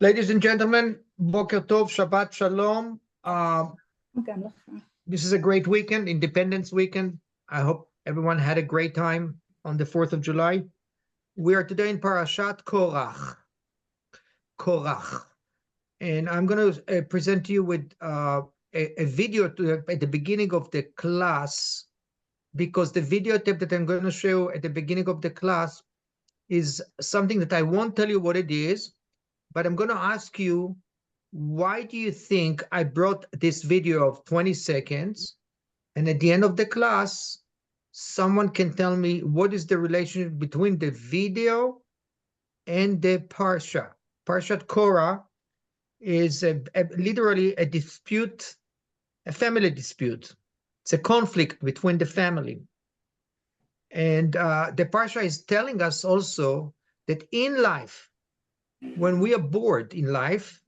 Ladies and gentlemen, Boker Tov, Shabbat Shalom. This is a great weekend, Independence Weekend. I hope everyone had a great time on the 4th of July. We are today in Parashat Korah. And I'm going to present to you with a video at the beginning of the class, because the videotape that I'm going to show at the beginning of the class is something that I won't tell you what it is, but I'm going to ask you, why do you think I brought this video of 20 seconds? And at the end of the class, someone can tell me what is the relationship between the video and the Parsha. Parshat Korah is literally a dispute, a family dispute. It's a conflict between the family. And the Parsha is telling us also that in life, when we are bored in life,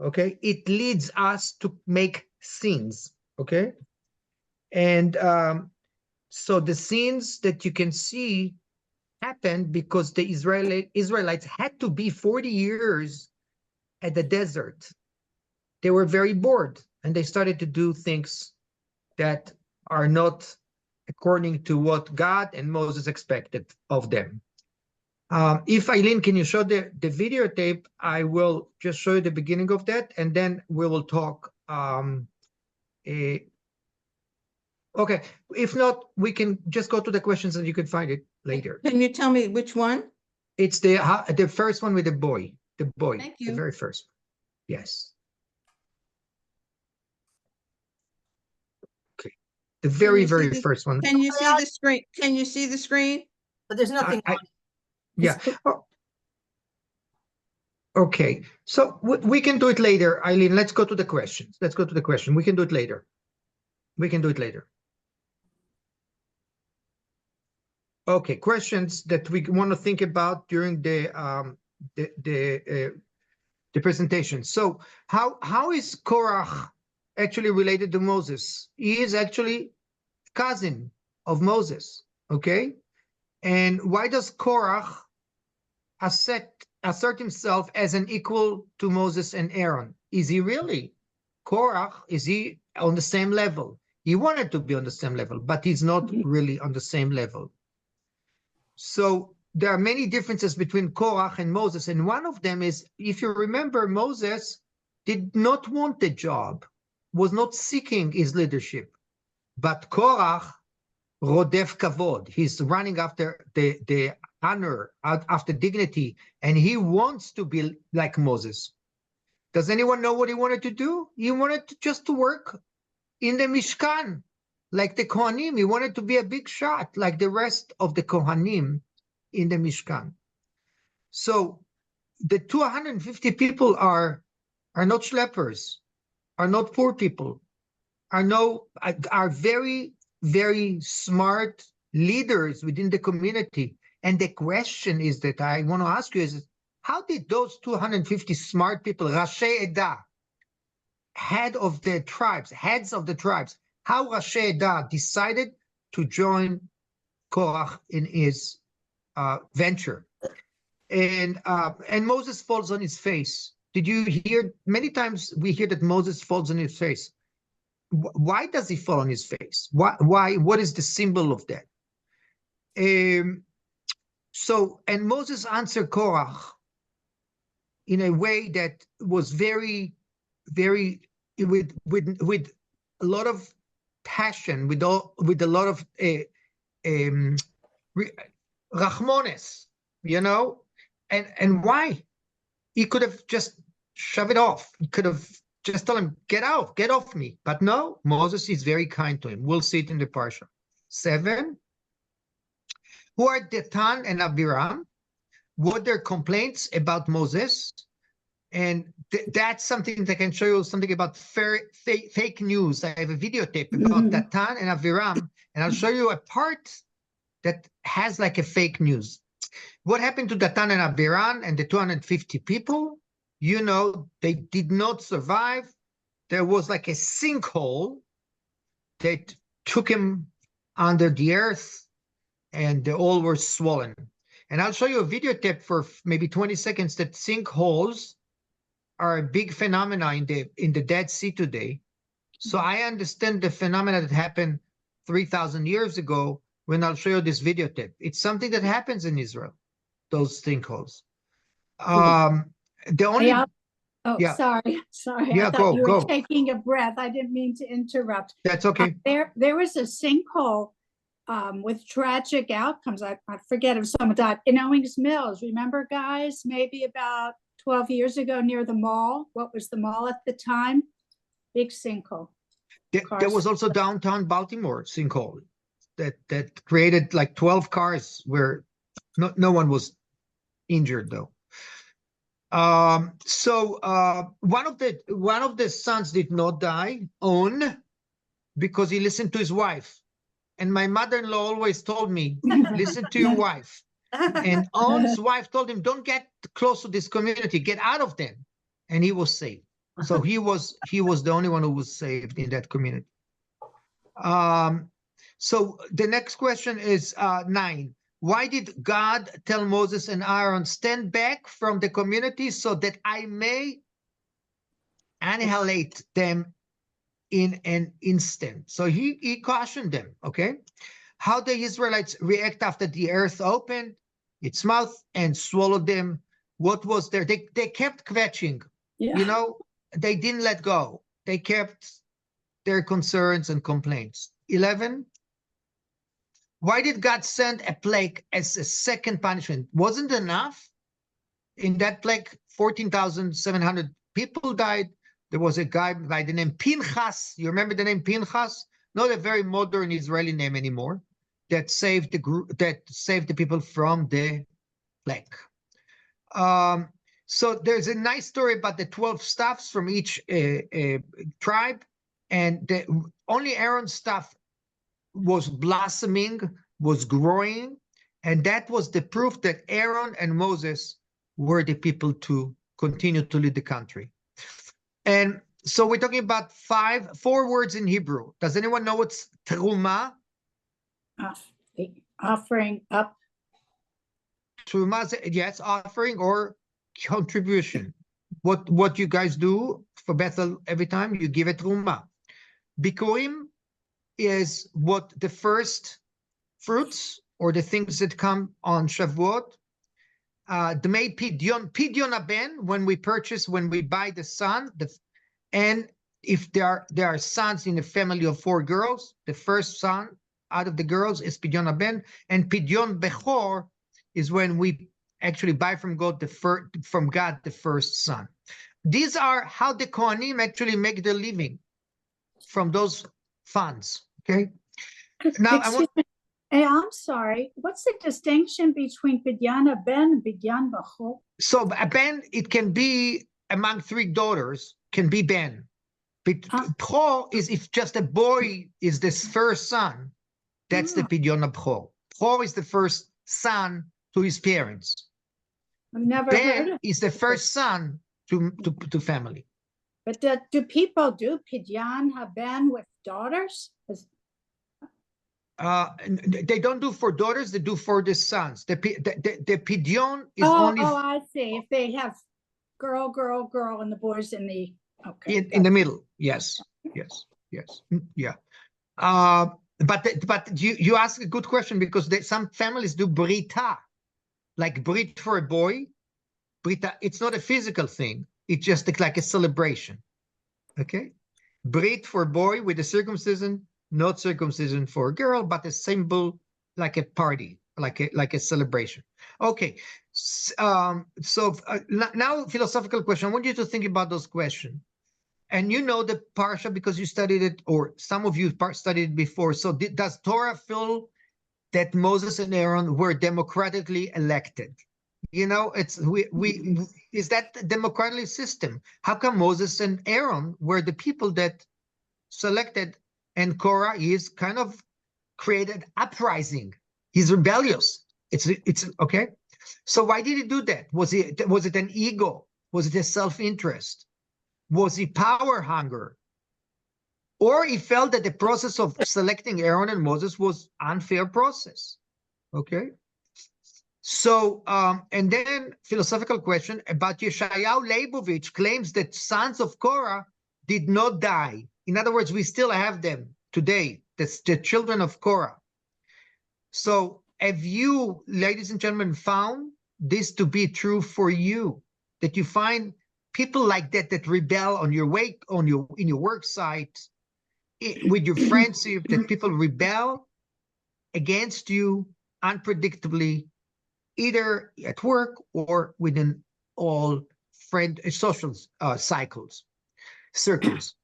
okay, it leads us to make sins, okay? And so the sins that you can see happened because the Israelites had to be 40 years at the desert. They were very bored, and they started to do things that are not according to what God and Moses expected of them. If Eileen, can you show the videotape? I will just show you the beginning of that, and then we will talk. Okay, if not, we can just go to the questions and you can find it later. Can you tell me which one? It's the first one with the boy. The boy. Thank you. The very first. Yes. Okay. The very first one. Can you see the screen? Can you see the screen? But there's nothing on it. Yeah. Oh. Okay. So we can do it later, Eileen. Let's go to the questions. Let's go to the question. We can do it later. We can do it later. Okay, questions that we want to think about during the presentation. So how is Korah actually related to Moses? He is actually cousin of Moses, okay? And why does Korah assert himself as an equal to Moses and Aaron? Is he really? Korah, is he on the same level? He wanted to be on the same level, but he's not really on the same level. So there are many differences between Korah and Moses, and one of them is, if you remember, Moses did not want the job, was not seeking his leadership, but Korah, rodef kavod, he's running after the honor, after dignity, and he wants to be like Moses. Does anyone know what he wanted to do? He wanted just to work in the Mishkan, like the Kohanim. He wanted to be a big shot, like the rest of the Kohanim in the Mishkan. So the 250 people are not schleppers, are not poor people, are very, very smart leaders within the community. And the question is that I want to ask you is, how did those 250 smart people, Rashi Edah, heads of the tribes, how Rashi Edah decided to join Korah in his venture? And Moses falls on his face. Did you hear? Many times we hear that Moses falls on his face. Why does he fall on his face? Why? What is the symbol of that? And Moses answered Korah in a way that was very, very, with a lot of passion, with a lot of rachmones, you know. And why? He could have just shoved it off. He could have just told him, get off me. But no, Moses is very kind to him. We'll see it in the Parsha. 7. Who are Datan and Abiram? What their complaints about Moses? And that's something that I can show you, something about fake news. I have a videotape about Datan and Abiram, and I'll show you a part that has like a fake news. What happened to Datan and Abiram and the 250 people? You know, they did not survive. There was like a sinkhole that took him under the earth, and they all were swollen. And I'll show you a videotape for maybe 20 seconds that sinkholes are a big phenomena in the Dead Sea today. So I understand the phenomena that happened 3,000 years ago when I'll show you this videotape. It's something that happens in Israel, those sinkholes. The only, Eyal, oh, yeah, sorry. I yeah, thought you were go. taking a breath. I didn't mean to interrupt. That's okay. There was a sinkhole with tragic outcomes. I forget if someone died in Owings Mills. Remember, guys, maybe about 12 years ago near the mall. What was the mall at the time? Big sinkhole. There was also downtown Baltimore sinkhole that created like 12 cars where no one was injured though. So one of the sons did not die, On, because he listened to his wife. And my mother-in-law always told me, listen to your wife. And On's wife told him, don't get close to this community, get out of them. And he was saved. So he was the only one who was saved in that community. So the next question is 9. Why did God tell Moses and Aaron, stand back from the community so that I may annihilate them in an instant? So he cautioned them, okay? How the Israelites react after the earth opened its mouth and swallowed them. What was there? They kept kvetching, Yeah. you know, they didn't let go. They kept their concerns and complaints. 11. Why did God send a plague as a second punishment? Wasn't enough? In that plague, 14,700 people died. There was a guy by the name Pinchas. You remember the name Pinchas? Not a very modern Israeli name anymore. That saved the people from the plague. So there's a nice story about the 12 staffs from each tribe, and only Aaron's staff was blossoming, was growing, and that was the proof that Aaron and Moses were the people to continue to lead the country. And so we're talking about 4 words in Hebrew. Does anyone know what's teruma? Offering up. Teruma, yes, offering or contribution. What you guys do for Bethel every time, you give a teruma. Bikurim is what the first fruits or the things that come on Shavuot. The May Pidyon Aben, when we buy the son, and if there are sons in a family of 4 girls, the first son out of the girls is Pidyon Aben, and Pidyon Bechor is when we actually buy from God the first son. These are how the Kohanim actually make their living from those funds. Okay. Now Hey, I'm sorry. What's the distinction between Pidyon Ben and Pidyon Bechor? So a Ben, it can be among 3 daughters, can be Ben. Bechor is if just a boy is this first son, that's the Pidyon Bechor. Bechor is the first son to his parents. I've never heard of is the first son to family. But do people do Pidyon Ben with daughters? They don't do for daughters, they do for the sons. The Pidyon is only... Oh, I see. If they have girl, and the boys in the... Okay. In the middle, yes. Yeah. But you ask a good question, because some families do Brita, like Brit for a boy. Brita, it's not a physical thing. It's just like a celebration. Okay? Brit for a boy with a circumcision, not circumcision for a girl, but a symbol, like a party, like a celebration. Okay, now philosophical question. I want you to think about those questions. And you know the Parsha because you studied it, or some of you studied it before. So does Torah feel that Moses and Aaron were democratically elected? You know, is that the democratic system? How come Moses and Aaron were the people that selected, and Korah is kind of created uprising? He's rebellious. It's okay. So why did he do that? Was it an ego? Was it a self-interest? Was he power hunger? Or he felt that the process of selecting Aaron and Moses was unfair process? Okay. So, and then philosophical question about Yeshayahu Leibovich claims that sons of Korah did not die. In other words, we still have them today, the children of Korah. So have you, ladies and gentlemen, found this to be true for you? That you find people like that that rebel on your way, in your work site, with your friends, that people rebel against you unpredictably, either at work or within all social circles.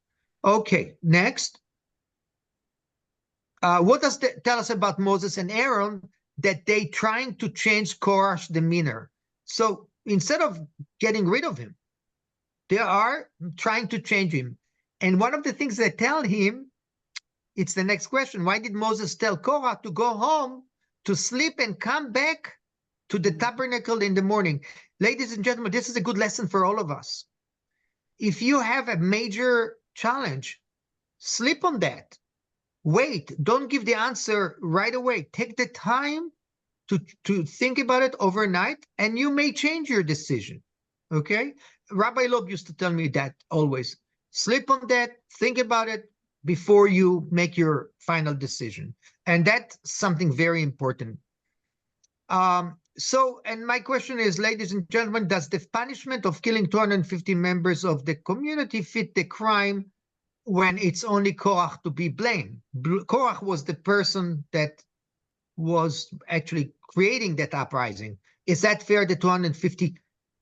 Okay, next. What does that tell us about Moses and Aaron? That they trying to change Korah's demeanor. So instead of getting rid of him, they are trying to change him. And one of the things they tell him, it's the next question. Why did Moses tell Korah to go home, to sleep and come back to the tabernacle in the morning? Ladies and gentlemen, this is a good lesson for all of us. If you have a major challenge, sleep on that. Wait, don't give the answer right away. Take the time to think about it overnight, and you may change your decision. Okay? Rabbi Loeb used to tell me that always. Sleep on that, think about it before you make your final decision. And that's something very important. And my question is, ladies and gentlemen, does the punishment of killing 250 members of the community fit the crime when it's only Korah to be blamed? Korah was the person that was actually creating that uprising. Is that fair? The 250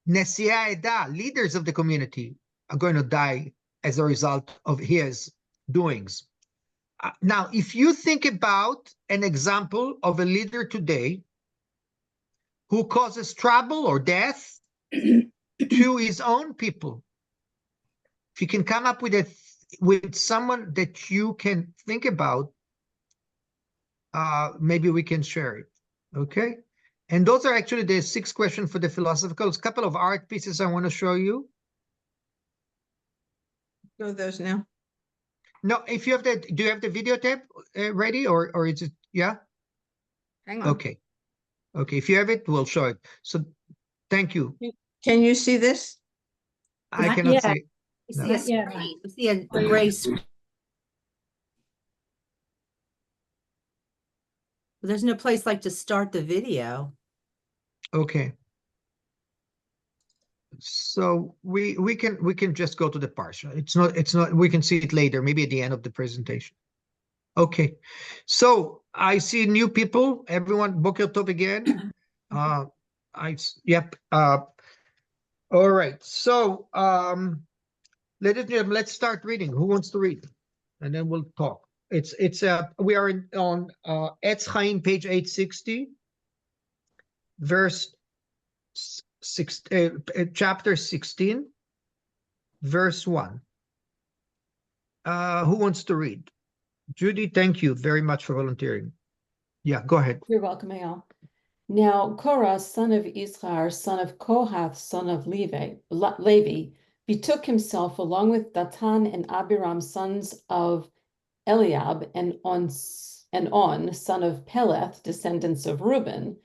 Nesiai Eda, leaders of the community, are going to die as a result of his doings. Now, if you think about an example of a leader today who causes trouble or death to his own people, if you can come up with someone that you can think about, maybe we can share it. Okay? And those are actually the 6 questions for the philosophical. A couple of art pieces I want to show you. Go those now. No, if you have the, do you have the videotape ready, or is it, yeah? Hang on. Okay. Okay, if you have it, we'll show it. So thank you. Can you see this? I Not cannot yet. say. You see No. a screen, you see a gray screen. There's no place like to start the video. Okay. So we can just go to the Parsha. It's not we can see it later, maybe at the end of the presentation. Okay. So I see new people. Everyone, Boker Tov again. Yep. All right. So ladies and gentlemen, let's start reading. Who wants to read? And then we'll talk. We are on Etz Chaim, page 860, verse 6, chapter 16, verse 1. Who wants to read? Judy, thank you very much for volunteering. Yeah, go ahead. You're welcome, Eyal. Now Korah, son of Izhar, son of Kohath, son of Levi, betook himself along with Datan and Abiram, sons of Eliab, and On, son of Peleth, descendants of Reuben,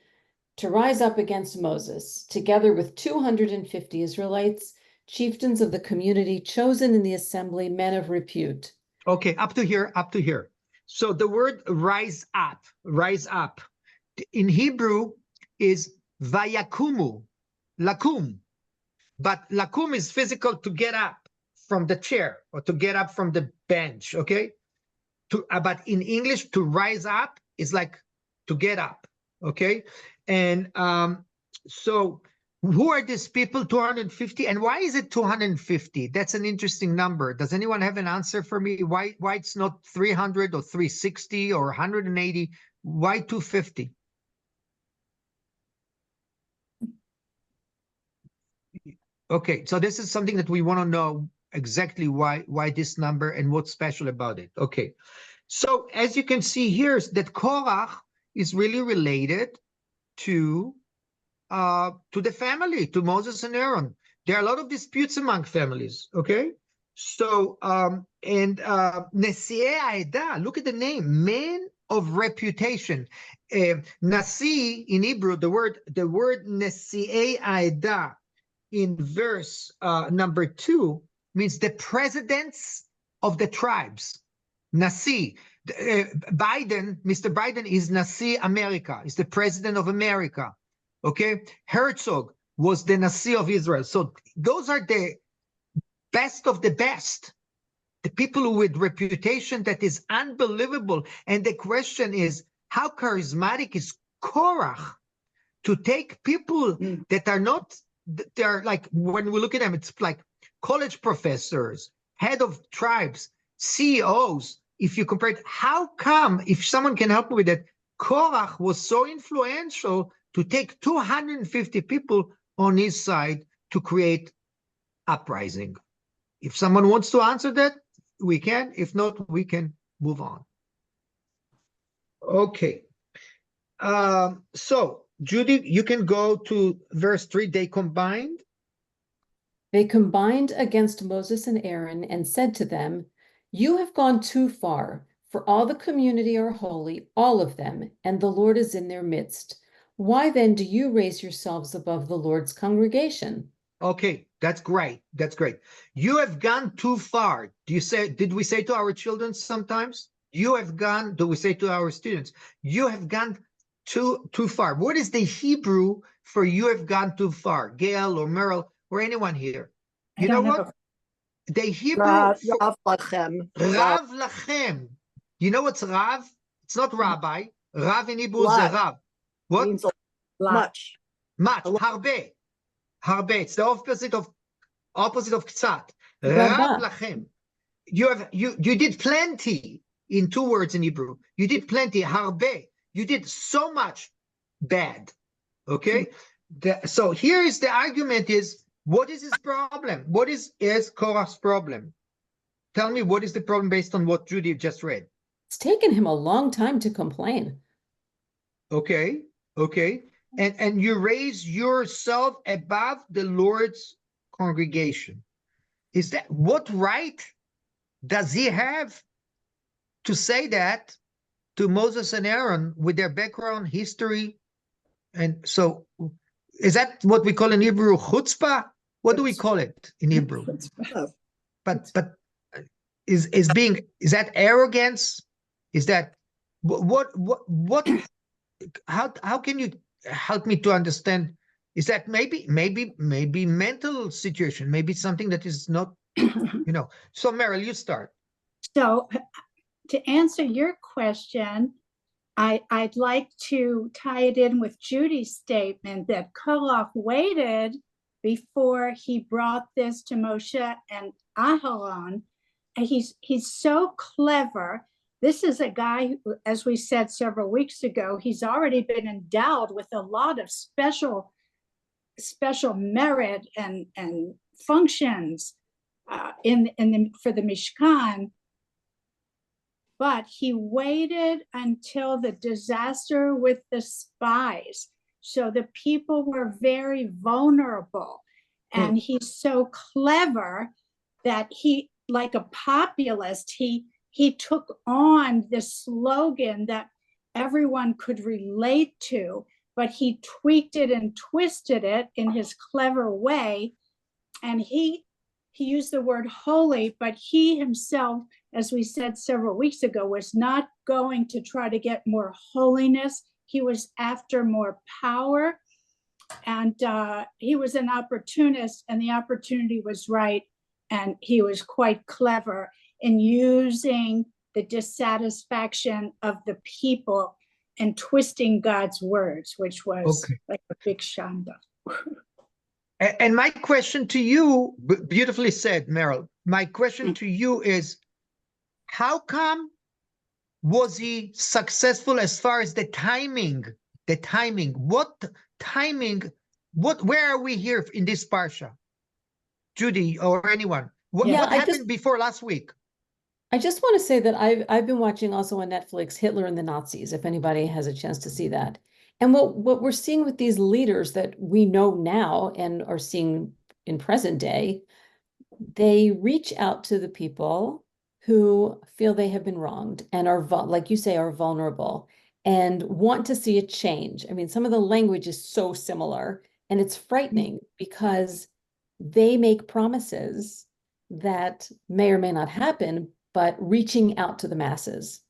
to rise up against Moses, together with 250 Israelites, chieftains of the community, chosen in the assembly, men of repute. Okay, up to here, up to here. So the word rise up, in Hebrew is vayakumu, lakum. But lakum is physical, to get up from the chair or to get up from the bench, okay? But in English, to rise up is like to get up, okay? And so who are these people, 250? And why is it 250? That's an interesting number. Does anyone have an answer for me? Why it's not 300 or 360 or 180? Why 250? Okay, so this is something that we want to know exactly why this number and what's special about it. Okay, so as you can see here, that Korah is really related to the family, to Moses and Aaron. There are a lot of disputes among families, okay? So, Nesiei Aeda, look at the name, men of reputation. Nasi in Hebrew, the word Nesi'ei Aedah in verse number 2 means the presidents of the tribes. Nasi. Biden, Mr. Biden is Nasi America, is the president of America. Okay, Herzog was the Nasi of Israel. So those are the best of the best, the people with reputation that is unbelievable. And the question is, how charismatic is Korah to take people that are not, they're like, when we look at them, it's like college professors, head of tribes, CEOs. If you compare it, how come, if someone can help me with that, Korah was so influential to take 250 people on his side to create uprising? If someone wants to answer that, we can. If not, we can move on. Okay. So, Judy, you can go to verse 3. They combined. They combined against Moses and Aaron and said to them, "You have gone too far, for all the community are holy, all of them, and the Lord is in their midst. Why then do you raise yourselves above the Lord's congregation?" Okay, that's great. That's great. You have gone too far. Did we say to our children sometimes? You have gone, do we say to our students? You have gone too far. What is the Hebrew for you have gone too far? Gail or Merrill or anyone here? You know what? The Hebrew Rav for lachem. Rav lachem. You know what's Rav? It's not rabbi. Rav in Hebrew is Lot. Rav. What? Means much. Much. A lot. Harbe. Harbe. It's the opposite of ktsat. Rabba. Rav lachem. You did plenty in 2 words in Hebrew. You did plenty. Harbe. You did so much bad. Okay. So here is the argument: is what is his problem? What is Korah's problem? Tell me, what is the problem based on what Judy just read? It's taken him a long time to complain. Okay. And you raise yourself above the Lord's congregation. Is that what right does he have to say that to Moses and Aaron with their background, history? And so is that what we call in Hebrew chutzpah? What do we call it in Hebrew? But is that arrogance? Is that what how can you help me to understand? Is that maybe mental situation, maybe something that is not, So Meryl, you start. So to answer your question, I'd like to tie it in with Judy's statement that Korah waited before he brought this to Moshe and Aharon. And he's so clever. This is a guy who, as we said several weeks ago, he's already been endowed with a lot of special merit and functions for the Mishkan. But he waited until the disaster with the spies. So the people were very vulnerable. And he's so clever that he, like a populist, he took on this slogan that everyone could relate to, but he tweaked it and twisted it in his clever way. And he used the word holy, but he himself, as we said several weeks ago, was not going to try to get more holiness. He was after more power. And he was an opportunist, and the opportunity was right. And he was quite clever in using the dissatisfaction of the people and twisting God's words, which was like a big shanda. And my question to you, beautifully said, Meryl, my question to you is, how come was he successful as far as the timing? What timing, where are we here in this Parsha? Judy or anyone? What happened before last week? I just want to say that I've been watching also on Netflix Hitler and the Nazis, if anybody has a chance to see that. And what we're seeing with these leaders that we know now and are seeing in present day, they reach out to the people who feel they have been wronged and are, like you say, are vulnerable. and want to see a change. I mean, some of the language is so similar, and it's frightening because they make promises that may or may not happen, but reaching out to the masses.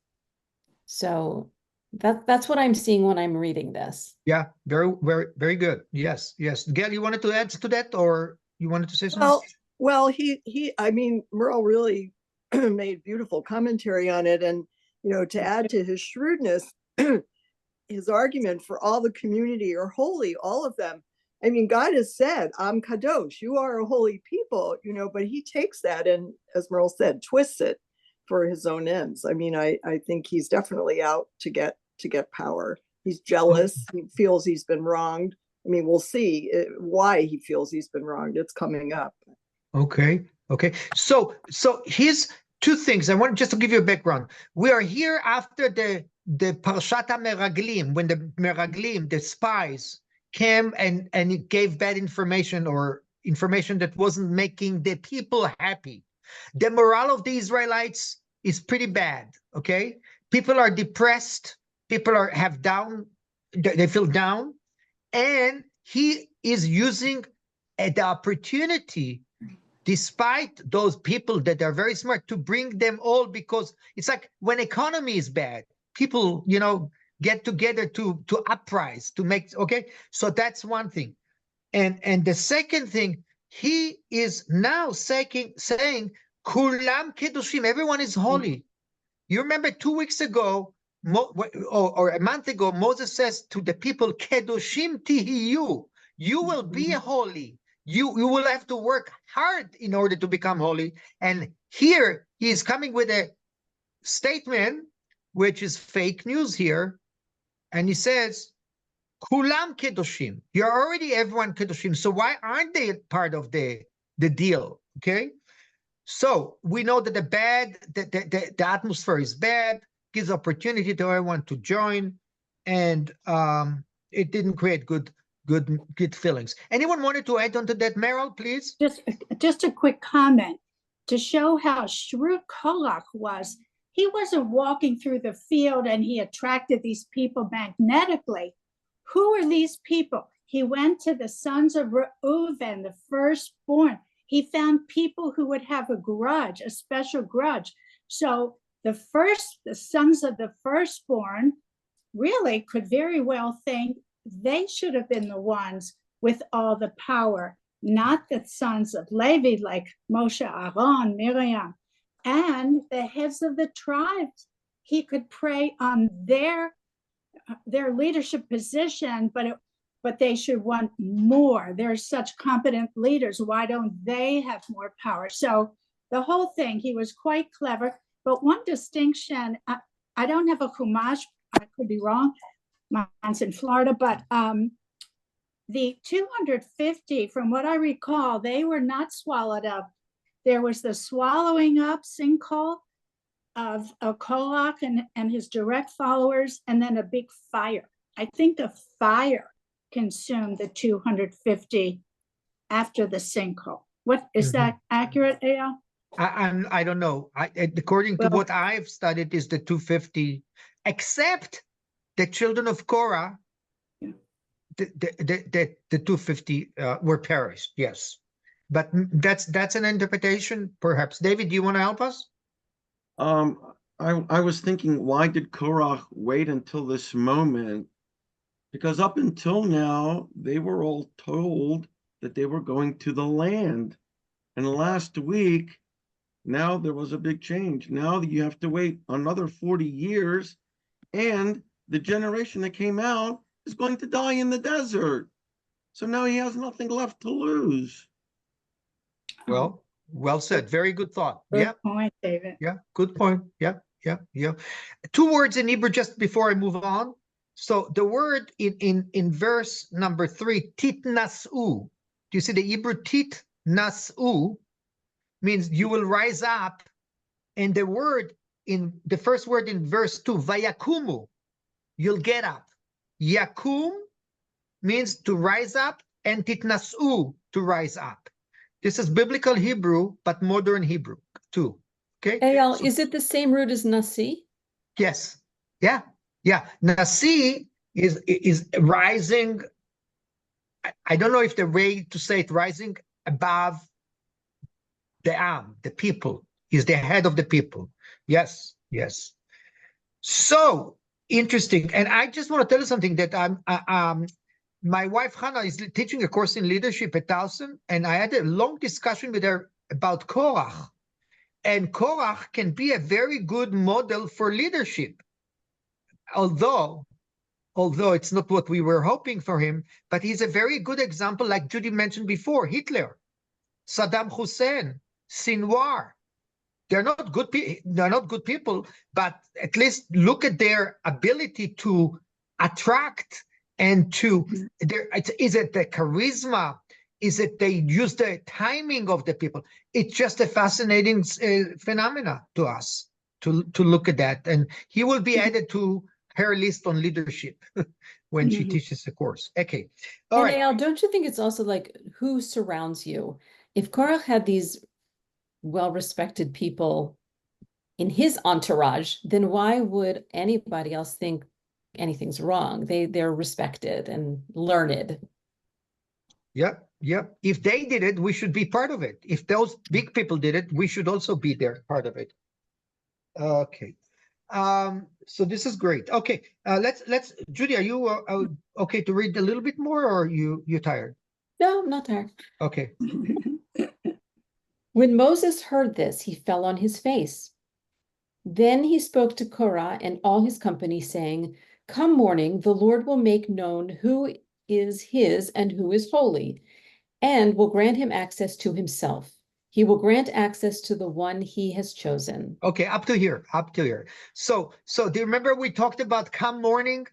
So that's what I'm seeing when I'm reading this. Yeah, very, very, very good. Yes, yes. Gail, you wanted to add to that, or you wanted to say something? Well, I mean, Merle really made beautiful commentary on it. And, to add to his shrewdness, his argument for all the community are holy, all of them. I mean, God has said, I'm Kadosh, you are a holy people, but he takes that and, as Merle said, twists it for his own ends. I mean, I think he's definitely out to get power. He's jealous. He feels he's been wronged. I mean, we'll see why he feels he's been wronged. It's coming up. Okay. So here's two things. I want just to give you a background. We are here after the Parshat Meraglim, when the Meraglim, the spies, came and it gave bad information or information that wasn't making the people happy. The morale of the Israelites is pretty bad. Okay, people are depressed. People have down. They feel down, and he is using the opportunity, despite those people that are very smart, to bring them all, because it's like when economy is bad, people, get together to uprise, to make, okay? So that's one thing. And the second thing, he is now saying, Kulam Kedushim, everyone is holy. You remember 2 weeks ago, or a month ago, Moses says to the people, Kedushim Tihiyu, you will be holy. You will have to work hard in order to become holy. And here he is coming with a statement, which is fake news here. And he says, Kulam Kedoshim. You're already everyone Kedoshim. So why aren't they part of the deal? Okay. So we know that the atmosphere is bad, gives opportunity to everyone to join. And it didn't create good feelings. Anyone wanted to add on to that, Meryl, please? Just a quick comment to show how shrewd Korah was. He wasn't walking through the field and he attracted these people magnetically. Who are these people? He went to the sons of Reuven, the firstborn. He found people who would have a grudge, a special grudge. So the sons of the firstborn really could very well think they should have been the ones with all the power, not the sons of Levi like Moshe, Aaron, Miriam, and the heads of the tribes. He could pray on their leadership position, but they should want more. They're such competent leaders. Why don't they have more power? So the whole thing, he was quite clever. But one distinction, I don't have a Chumash, I could be wrong, mine's in Florida, but the 250, from what I recall, they were not swallowed up. There was the swallowing up sinkhole of Korah and his direct followers, and then a big fire. I think the fire consumed the 250 after the sinkhole. What is that accurate, Eyal? I don't know. According to what I've studied, is the 250, except the children of Korah, the 250 were perished. Yes, but that's an interpretation, perhaps. David, do you want to help us? I was thinking, why did Korah wait until this moment? Because up until now, they were all told that they were going to the land. And last week, now there was a big change. Now you have to wait another 40 years, and the generation that came out is going to die in the desert. So now he has nothing left to lose. Well said. Very good thought. Good point, David. Yeah, good point. Yeah. 2 words in Hebrew just before I move on. So the word in verse number 3, titnasu. Do you see the Hebrew titnasu means you will rise up, and the first word in verse 2, vayakumu, you'll get up. Yakum means to rise up, and titnasu, to rise up. This is biblical Hebrew, but modern Hebrew too. Okay. Eyal, is it the same root as nasi? Yes. Yeah. Yeah, Nasi is rising. I don't know if the way to say it, rising above the Am, the people. He's the head of the people. Yes, yes. So interesting. And I just want to tell you something that my wife Hannah is teaching a course in leadership at Towson, and I had a long discussion with her about Korah. And Korah can be a very good model for leadership, although it's not what we were hoping for him, but he's a very good example, like Judy mentioned before, Hitler, Saddam Hussein, Sinwar. They're not good people, but at least look at their ability to attract and to is it the charisma? Is it they use the timing of the people? It's just a fascinating phenomena to us to look at that. And he will be added to her list on leadership when she teaches the course. Okay. All And right. Eyal, don't you think it's also like who surrounds you? If Korah had these well-respected people in his entourage, then why would anybody else think anything's wrong? They're respected and learned. Yep, yep. If they did it, we should be part of it. If those big people did it, we should also be there, part of it. Okay. So this is great. Okay, let's Judy, are you okay to read a little bit more, or you tired? No, I'm not tired. Okay. When Moses heard this, he fell on his face. Then he spoke to Korah and all his company, saying, "Come morning, the Lord will make known who is his and who is holy, and will grant him access to himself. He will grant access to the one he has chosen." Okay, up to here, up to here. So do you remember we talked about come morning?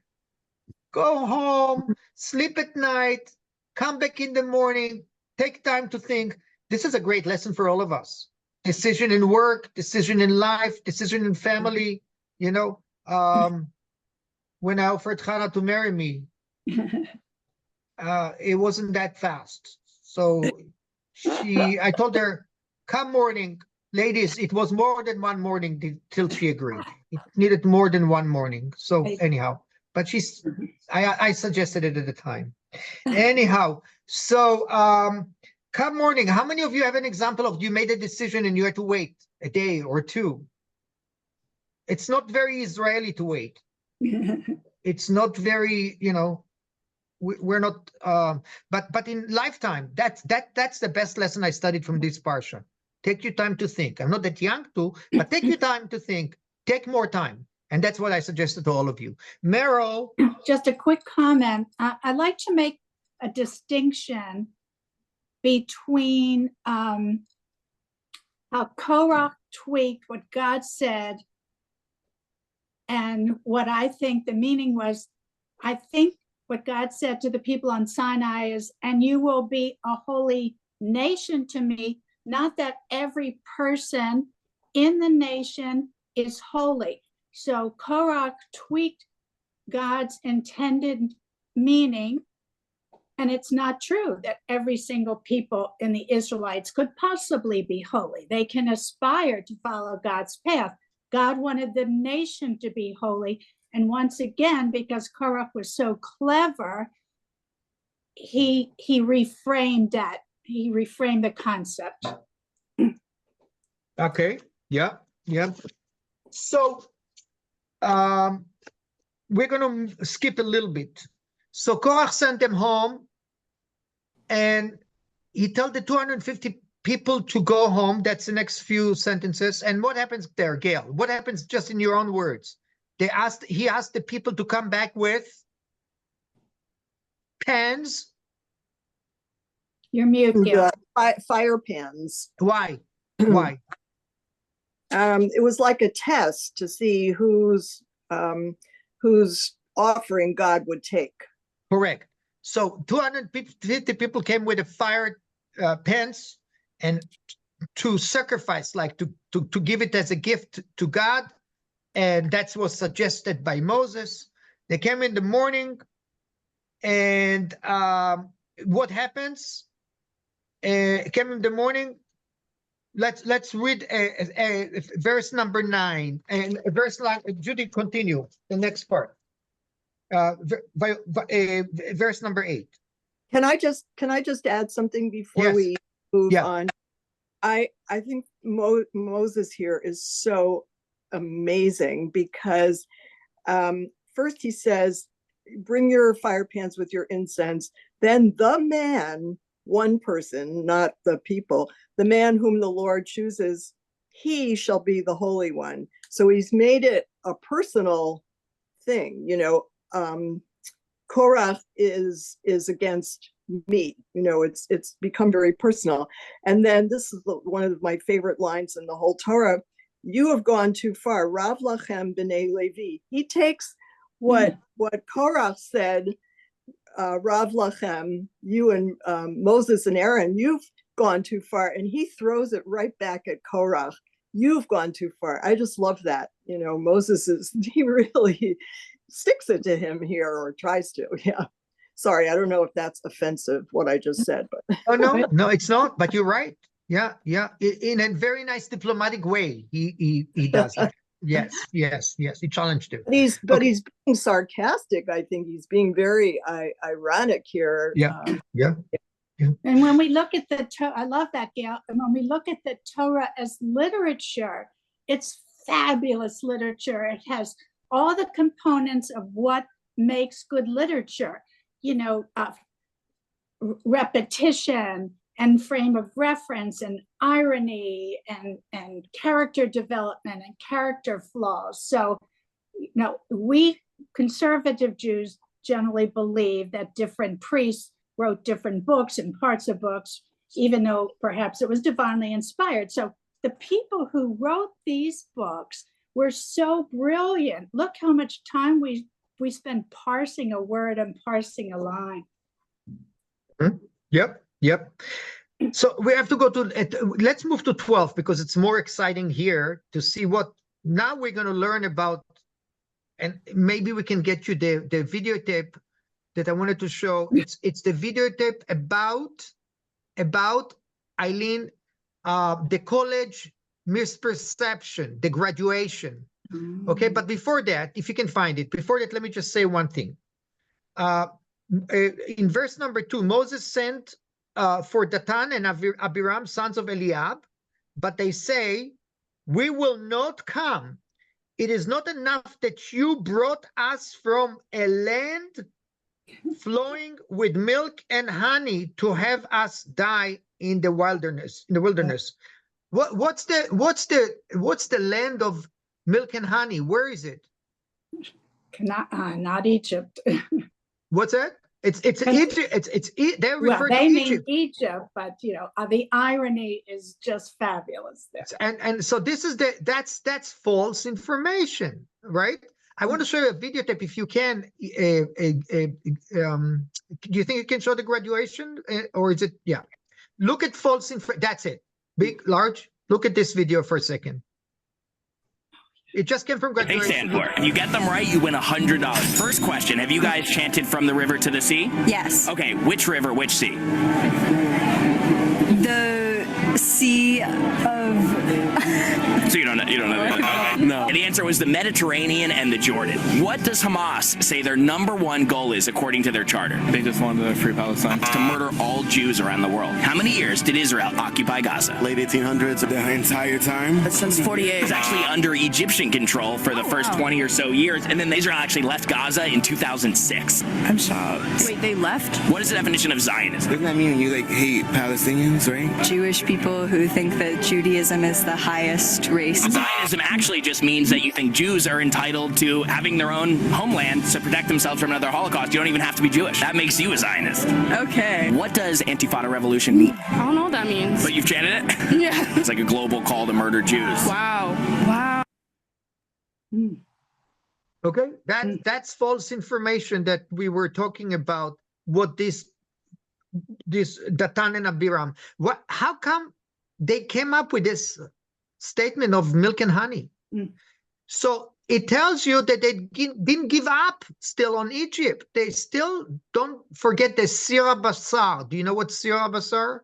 Go home, sleep at night, come back in the morning, take time to think. This is a great lesson for all of us. Decision in work, decision in life, decision in family. You know, when I offered Hannah to marry me, it wasn't that fast. So I told her, come morning, ladies, it was more than one morning till she agreed. It needed more than one morning. So anyhow, but I suggested it at the time. Anyhow, so come morning. How many of you have an example of you made a decision and you had to wait a day or two? It's not very Israeli to wait. It's not very, we're not, but in lifetime, that's the best lesson I studied from this Parsha. Take your time to think. I'm not that young but take your time to think. Take more time. And that's what I suggested to all of you. Meryl. Just a quick comment. I'd like to make a distinction between how Korah tweaked what God said and what I think the meaning was. I think what God said to the people on Sinai is, "And you will be a holy nation to me," not that every person in the nation is holy. So Korah tweaked God's intended meaning, and it's not true that every single people in the Israelites could possibly be holy. They can aspire to follow God's path. God wanted the nation to be holy. And once again, because Korah was so clever, he reframed that. He reframed the concept. Okay. Yeah. So we're going to skip a little bit. So Korah sent them home, and he told the 250 people to go home. That's the next few sentences. And what happens there, Gail? What happens, just in your own words? He asked the people to come back with pans. You're mute, Gail. Fire pans. Why? Why? It was like a test to see whose offering God would take. Correct. So 250 people came with a fire pans, and to sacrifice, like to give it as a gift to God. And that was suggested by Moses. They came in the morning, and what happens? Came in the morning, let's read verse number 9 and Judy, continue the next part. Verse number 8. Can I just add something before Yes. we move Yeah. on? I think Moses here is so amazing because first he says, bring your fire pans with your incense. Then the man, one person, not the people, the man whom the Lord chooses, he shall be the Holy One. So he's made it a personal thing. You know, Korah is against me. You know, it's become very personal. And then this is one of my favorite lines in the whole Torah. You have gone too far. Rav lachem b'nei Levi. He takes what Korah said, Rav lachem, you and Moses and Aaron, you've gone too far, and he throws it right back at Korah. You've gone too far. I just love that. You know, he really sticks it to him here, or tries to. Yeah. Sorry, I don't know if that's offensive what I just said, but Oh no, it's not. But you're right. Yeah. In a very nice diplomatic way, he does it. Yes. He challenged him. But he's being sarcastic. I think he's being very ironic here. Yeah. And when we look at the Torah, I love that, Gail. And when we look at the Torah as literature, it's fabulous literature. It has all the components of what makes good literature, you know, repetition and frame of reference and irony and character development and character flaws. So, you know, we conservative Jews generally believe that different priests wrote different books and parts of books, even though perhaps it was divinely inspired. So the people who wrote these books were so brilliant. Look how much time we spend parsing a word and parsing a line. Yep. So we have to go to, let's move to 12 because it's more exciting here to see what, now we're going to learn about, and maybe we can get you the videotape that I wanted to show. It's the videotape about Eileen, the college misperception, the graduation. Okay, but before that, if you can find it, before that, let me just say one thing. In verse number 2, Moses sent for Datan and Abiram, sons of Eliab, but they say, we will not come. It is not enough that you brought us from a land flowing with milk and honey to have us die in the wilderness. What's the land of milk and honey? Where is it? Not Egypt. What's that? It's Egypt. They refer they to mean Egypt. Egypt, but you know, the irony is just fabulous there. And so this is that's false information, right? I want to show you a videotape if you can. Do you think you can show the graduation, or is it? Yeah. Look at false information. That's it. Big, large. Look at this video for a second. It just came from They graduation. stand for. If you get them right, you win $100. First question, have you guys chanted from the river to the sea? Yes. Okay, which river, which sea? The Sea of... So you don't know that? Okay. No. The answer was the Mediterranean and the Jordan. What does Hamas say their #1 goal is according to their charter? They just wanted to free Palestine. To murder all Jews around the world. How many years did Israel occupy Gaza? Late 1800s, the entire time. Since 48. It was actually under Egyptian control for the first 20 or so years, and then Israel actually left Gaza in 2006. I'm shocked. Wait, they left? What is the definition of Zionism? Doesn't that mean you hate Palestinians, right? Jewish people who think that Judaism is the highest race. Zionism actually just means that you think Jews are entitled to having their own homeland to protect themselves from another Holocaust. You don't even have to be Jewish. That makes you a Zionist. Okay. What does Antifada revolution mean? I don't know what that means. But you've chanted it? Yeah. It's like a global call to murder Jews. Wow. Okay, that's false information that we were talking about. What this Datan and Abiram? How come they came up with this statement of milk and honey? So it tells you that they didn't give up still on Egypt. They still don't forget the Sira Basar. Do you know what Sira Basar?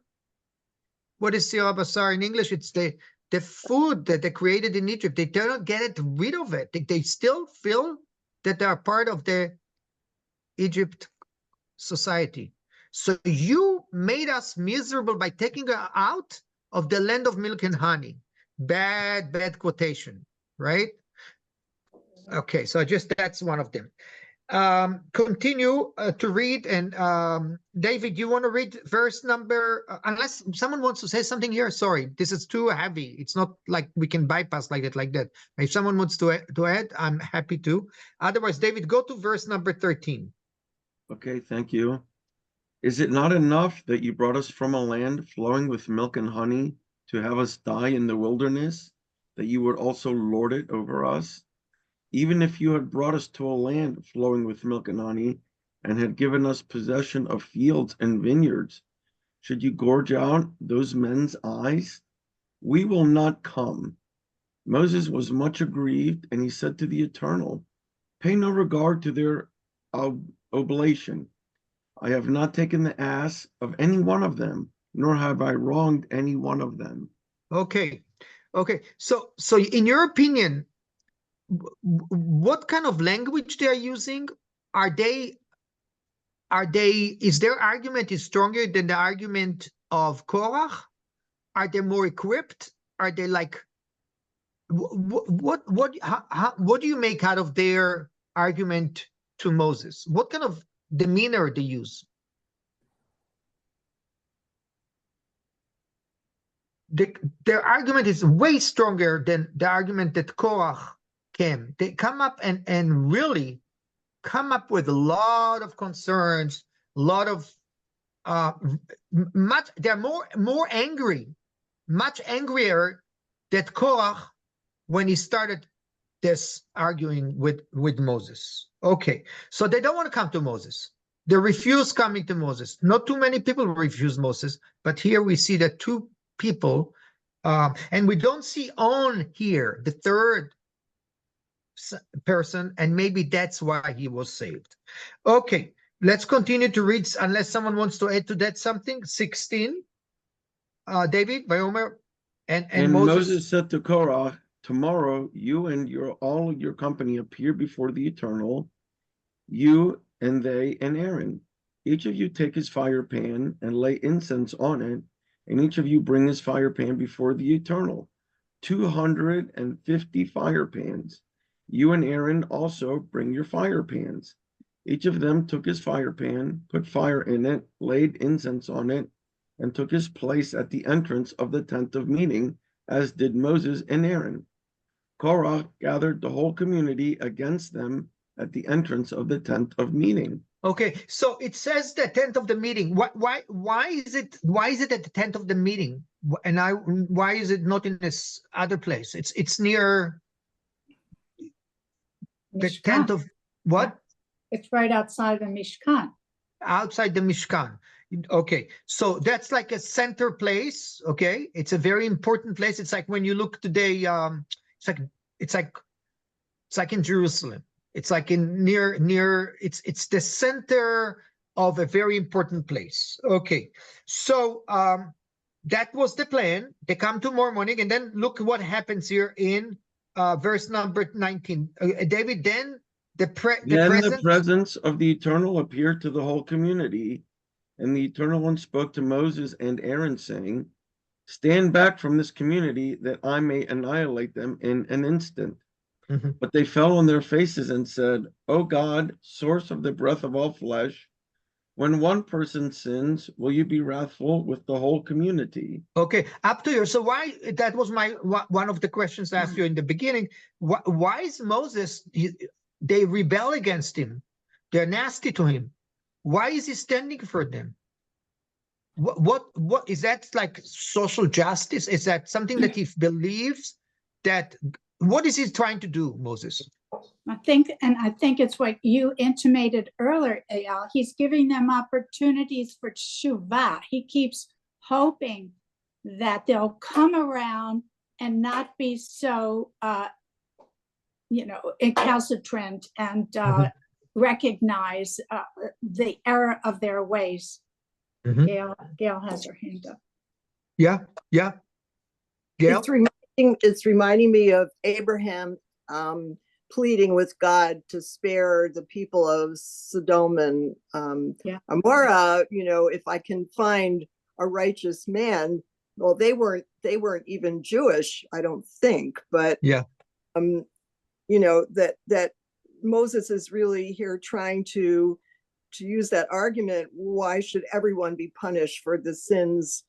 what is sira basar in English? It's the food that they created in Egypt. They don't get rid of it. They still feel that they are part of the Egypt society. So you made us miserable by taking us out of the land of milk and honey. Bad quotation, right? Okay, so that's one of them. Continue to read, and David, you want to read verse number, unless someone wants to say something here. Sorry, this is too heavy. It's not like we can bypass like that. If someone wants to add, I'm happy to. Otherwise, David, go to verse number 13. Okay, thank you. Is it not enough that you brought us from a land flowing with milk and honey to have us die in the wilderness, that you would also lord it over us? Even if you had brought us to a land flowing with milk and honey, and had given us possession of fields and vineyards, should you gorge out those men's eyes? We will not come. Moses was much aggrieved, and he said to the Eternal, pay no regard to their oblation. I have not taken the ass of any one of them, nor have I wronged any one of them. Okay. So in your opinion, what kind of language they are using? Is their argument is stronger than the argument of Korah? Are they more equipped? Are they like, what do you make out of their argument to Moses? What kind of demeanor they use? Their argument is way stronger than the argument that Korah came. They come up and really come up with a lot of concerns, a lot of they're more angry, much angrier than Korah when he started this arguing with Moses. Okay, so they don't want to come to Moses. They refuse coming to Moses. Not too many people refuse Moses, but here we see that two people, and we don't see On here, the third person, and maybe that's why he was saved. Okay, let's continue to read, unless someone wants to add to that something. 16, David, Vayomer, and Moses said to Korah, tomorrow you and all your company appear before the Eternal, you and they and Aaron. Each of you take his fire pan and lay incense on it, and each of you bring his fire pan before the Eternal, 250 fire pans. You and Aaron also bring your fire pans. Each of them took his fire pan, put fire in it, laid incense on it, and took his place at the entrance of the tent of meeting, as did Moses and Aaron. Korah gathered the whole community against them at the entrance of the tent of meeting. Okay, so it says the tent of the meeting. Why is it at the tent of the meeting? And why is it not in this other place? It's near the Mishkan. tent of what? It's right outside the Mishkan. Outside the Mishkan. Okay, so that's like a center place. Okay, it's a very important place. It's like when you look today, it's like in Jerusalem. It's like in near. It's the center of a very important place. Okay, so that was the plan. They come tomorrow morning, and then look what happens here in verse number 19. David, then the presence of the Eternal appeared to the whole community, and the Eternal One spoke to Moses and Aaron, saying, stand back from this community, that I may annihilate them in an instant. Mm-hmm. But they fell on their faces and said, O God, source of the breath of all flesh, when one person sins, will you be wrathful with the whole community? Okay, up to you. So why, that was one of the questions I asked you in the beginning. Why is Moses, they rebel against him? They're nasty to him. Why is he standing for them? What is that, like social justice? Is that something that he believes that, what is he trying to do, Moses? I think it's what you intimated earlier, Eyal. He's giving them opportunities for teshuvah. He keeps hoping that they'll come around and not be so, recalcitrant and recognize the error of their ways. Mm-hmm. Gail has her hand up. Yeah, yeah. Gail? It's reminding me of Abraham pleading with God to spare the people of Sodom and Amorah. You know, if I can find a righteous man. Well, they weren't even Jewish, I don't think, but yeah, you know, that Moses is really here trying to use that argument. Why should everyone be punished for the sins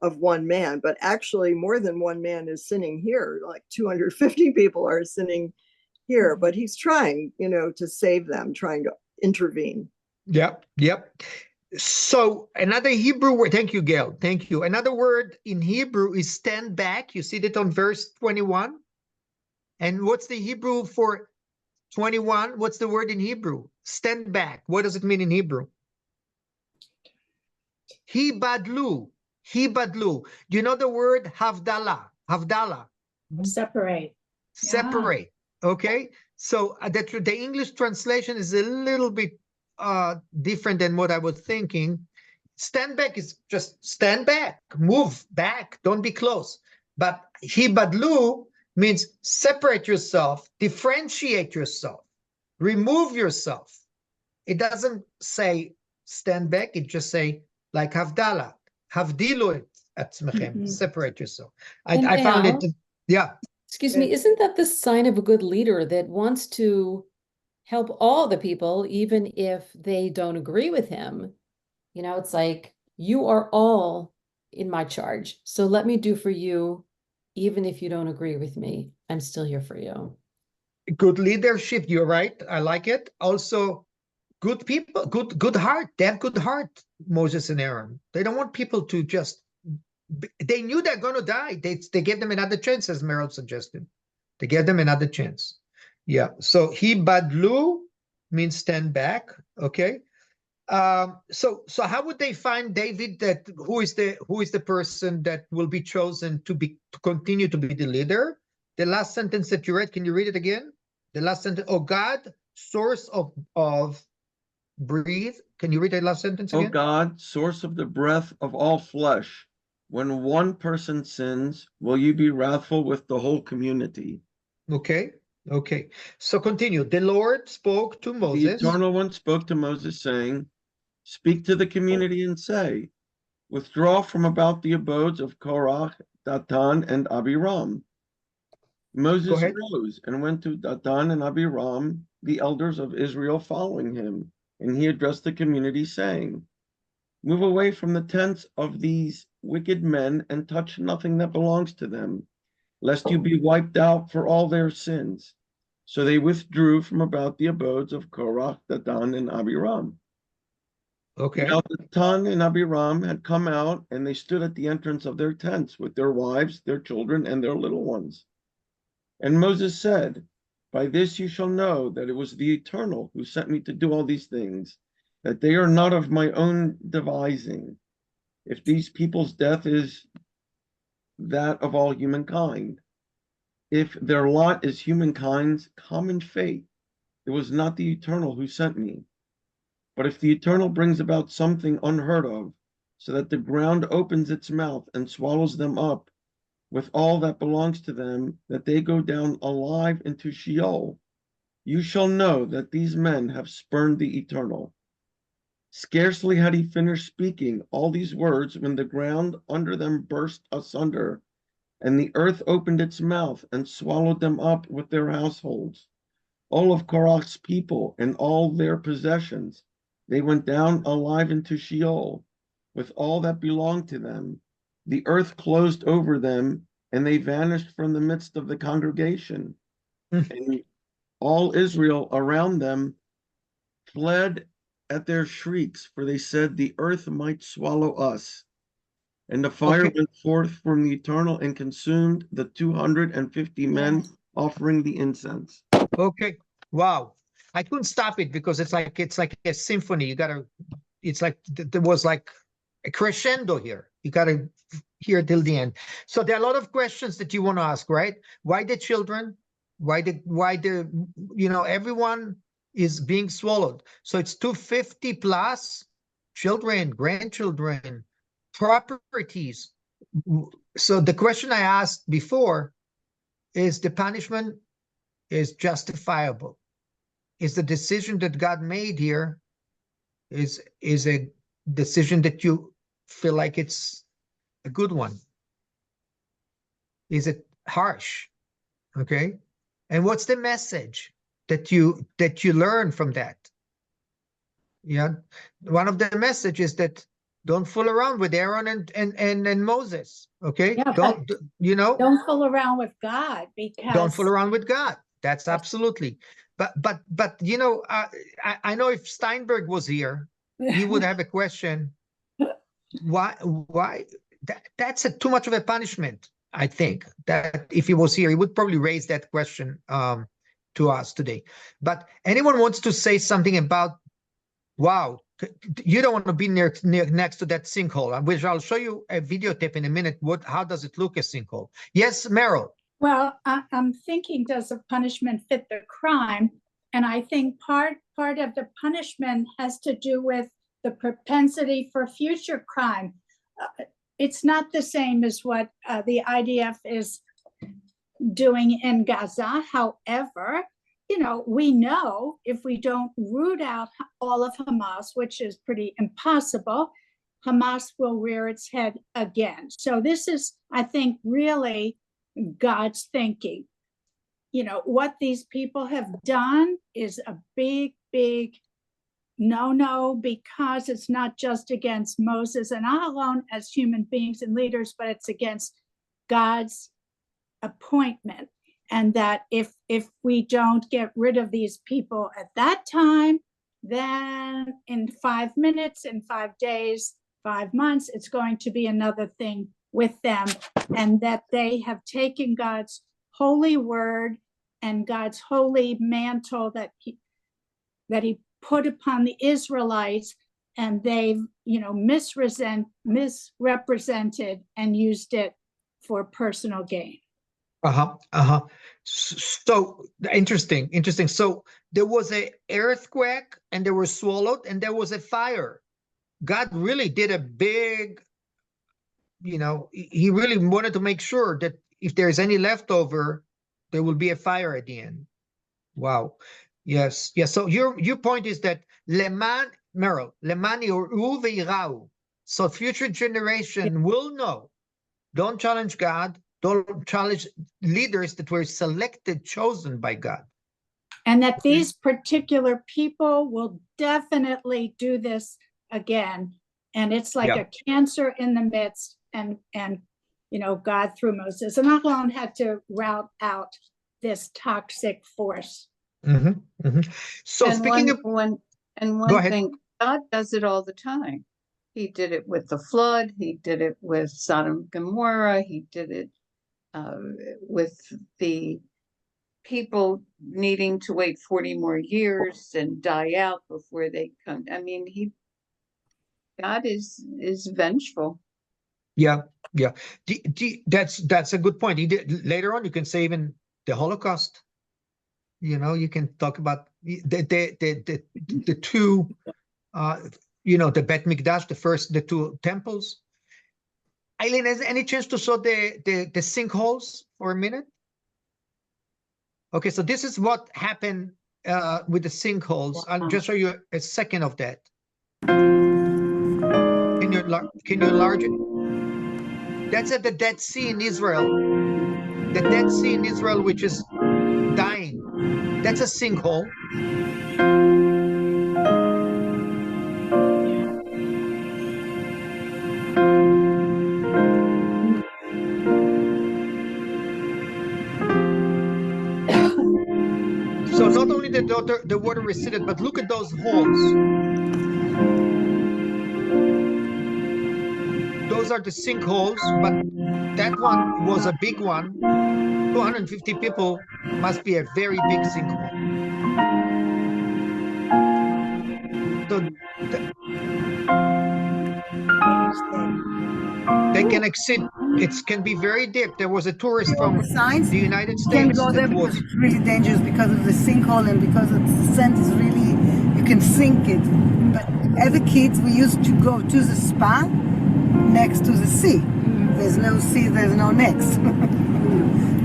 of one man? But actually more than one man is sinning here, like 250 people are sinning here, but he's trying, you know, to save them, trying to intervene. Yep. So another Hebrew word, thank you, Gail. Thank you. Another word in Hebrew is stand back. You see that on verse 21. And what's the Hebrew for 21? What's the word in Hebrew? Stand back. What does it mean in Hebrew? Hibadlu. Do you know the word havdalah? Separate. Separate. Okay. So the English translation is a little bit different than what I was thinking. Stand back is just stand back, move back, don't be close. But hibadlu means separate yourself, differentiate yourself, remove yourself. It doesn't say stand back, it just say like havdalah, havdilu et atzmechem, separate yourself. I found it, yeah. Excuse me, isn't that the sign of a good leader that wants to help all the people, even if they don't agree with him? You know, it's like, you are all in my charge. So let me do for you, even if you don't agree with me, I'm still here for you. Good leadership, you're right. I like it. Also, good people, good heart. They have good heart, Moses and Aaron. They don't want people to just, they knew they're going to die. They gave them another chance, as Meryl suggested. They gave them another chance. Yeah. So hibadlu means stand back. Okay. So how would they find David? That who is the person that will be chosen to continue to be the leader? The last sentence that you read, can you read it again? The last sentence. Oh God, source of breathe. Can you read the last sentence again? Oh God, source of the breath of all flesh, when one person sins, will you be wrathful with the whole community? Okay. So continue. The Lord spoke to Moses. The Eternal One spoke to Moses, saying, speak to the community and say, withdraw from about the abodes of Korah, Datan, and Abiram. Moses rose and went to Datan and Abiram, the elders of Israel following him, and he addressed the community, saying, move away from the tents of these wicked men and touch nothing that belongs to them, lest you be wiped out for all their sins. So they withdrew from about the abodes of Korah, Datan, and Abiram. Okay. Now Datan and Abiram had come out, and they stood at the entrance of their tents with their wives, their children, and their little ones. And Moses said, by this you shall know that it was the Eternal who sent me to do all these things, that they are not of my own devising. If these people's death is that of all humankind, if their lot is humankind's common fate, it was not the Eternal who sent me. But if the Eternal brings about something unheard of, so that the ground opens its mouth and swallows them up with all that belongs to them, that they go down alive into Sheol, you shall know that these men have spurned the Eternal. Scarcely had he finished speaking all these words when the ground under them burst asunder, and the earth opened its mouth and swallowed them up with their households. All of Korah's people and all their possessions, they went down alive into Sheol, with all that belonged to them. The earth closed over them, and they vanished from the midst of the congregation. And all Israel around them fled at their shrieks, for they said, the earth might swallow us. And the fire went forth from the Eternal and consumed the 250 men offering the incense. Okay. Wow. I couldn't stop it because it's like a symphony. It's like there was like a crescendo here. You gotta hear till the end. So there are a lot of questions that you want to ask, right? Why the children? Why everyone is being swallowed. So it's 250 plus children, grandchildren, properties. So the question I asked before is the punishment is justifiable? Is the decision that God made here is a decision that you feel like it's a good one? Is it harsh? Okay. And what's the message that you learn from that? Yeah. One of the messages that don't fool around with Aaron and Moses. Okay. Yeah, Don't don't fool around with God, because don't fool around with God. That's absolutely. But I know if Steinberg was here, he would have a question. Why that's too much of a punishment. I think that if he was here, he would probably raise that question to us today. But anyone wants to say something about, wow, you don't want to be next to that sinkhole, which I'll show you a videotape in a minute. How does it look, a sinkhole? Yes, Meryl. Well, I'm thinking, does the punishment fit the crime? And I think part of the punishment has to do with the propensity for future crime. It's not the same as what the IDF is doing in Gaza. However, we know if we don't root out all of Hamas, which is pretty impossible, Hamas will rear its head again. So this is, I think, really God's thinking. What these people have done is a big, big no, because it's not just against Moses and Aaron as human beings and leaders, but it's against God's appointment. And that if we don't get rid of these people at that time, then in 5 minutes, in 5 days, 5 months, it's going to be another thing with them. And that they have taken God's holy word and God's holy mantle that he put upon the Israelites, and they've misrepresented and used it for personal gain. So interesting. So there was an earthquake, and they were swallowed, and there was a fire. God really did a big, he really wanted to make sure that if there's any leftover, there will be a fire at the end. Wow. Yes. So your point is that Leman Yoru ve'irau. So future generation will know. Don't challenge God. Don't challenge leaders that were selected, chosen by God. And that these particular people will definitely do this again. And it's like a cancer in the midst, and God through Moses. And Aaron had to rout out this toxic force. So and speaking one thing, God does it all the time. He did it with the flood. He did it with Sodom and Gomorrah. He did it with the people needing to wait 40 more years and die out before they come. I mean, God is vengeful. Yeah. That's a good point. He did later on. You can say even the Holocaust. You can talk about the two, the Bet Mikdash, the two temples. Eileen, has any chance to show the sinkholes for a minute? Okay, so this is what happened with the sinkholes. I'll just show you a second of that. Can you enlarge it? That's at the Dead Sea in Israel. The Dead Sea in Israel, which is dying. That's a sinkhole. So not only the water receded, but look at those holes. Those are the sinkholes, but that one was a big one. 250 people must be a very big sinkhole. So they can exceed. It can be very deep. There was a tourist from the United States. Can't go there because it's really dangerous because of the sinkhole and because the sand is really, you can sink it. But as a kid, we used to go to the spa next to the sea. There's no sea, there's no nix.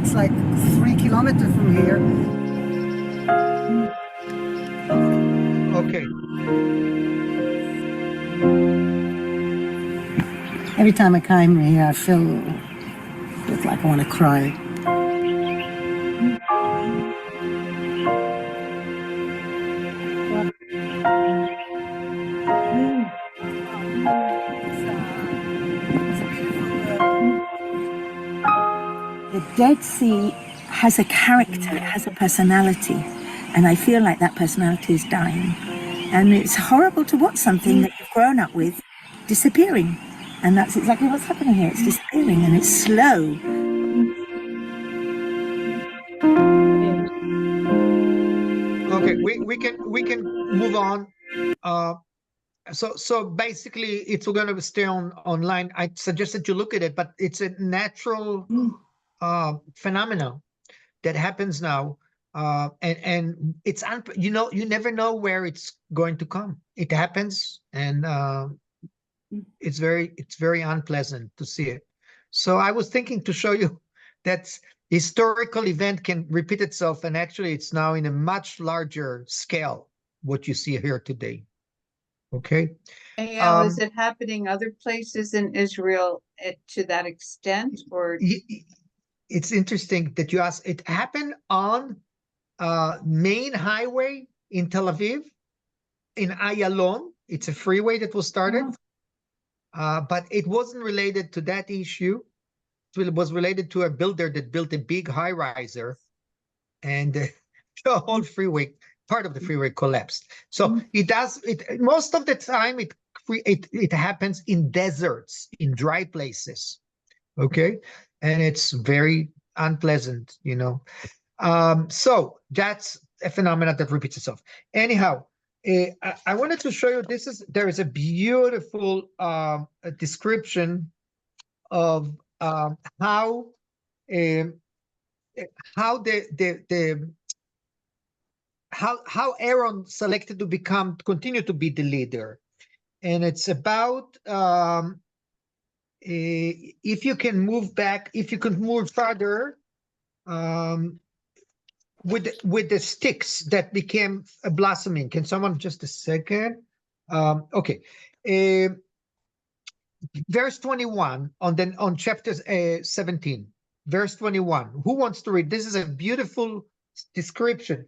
It's like 3 kilometers from here. Okay. Every time I come here, I feel like I want to cry. The Dead Sea has a character, it has a personality, and I feel like that personality is dying. And it's horrible to watch something that you've grown up with disappearing. And that's exactly what's happening here. It's disappearing and it's slow. Okay, we can move on. So basically it's going to stay online. I suggest that you look at it, but it's a natural phenomenon that happens now, and it's you never know where it's going to come. It happens, and it's very unpleasant to see it. So I was thinking to show you that historical event can repeat itself, and actually it's now in a much larger scale what you see here today. Okay. Eyal, is it happening other places in Israel to that extent, or? It's interesting that you ask. It happened on main highway in Tel Aviv, in Eyalon. It's a freeway that was started, but it wasn't related to that issue. It was related to a builder that built a big high-riser, and the whole freeway, part of the freeway collapsed. So it does. Most of the time, it happens in deserts, in dry places. Okay, and it's very unpleasant, so that's a phenomenon that repeats itself. Anyhow, I wanted to show you, there is a beautiful description of how Aaron selected to continue to be the leader, and it's about if you can move further, with the sticks that became blossoming. Can someone just a second? Okay. Verse 21 on chapter 17, verse 21. Who wants to read? This is a beautiful description.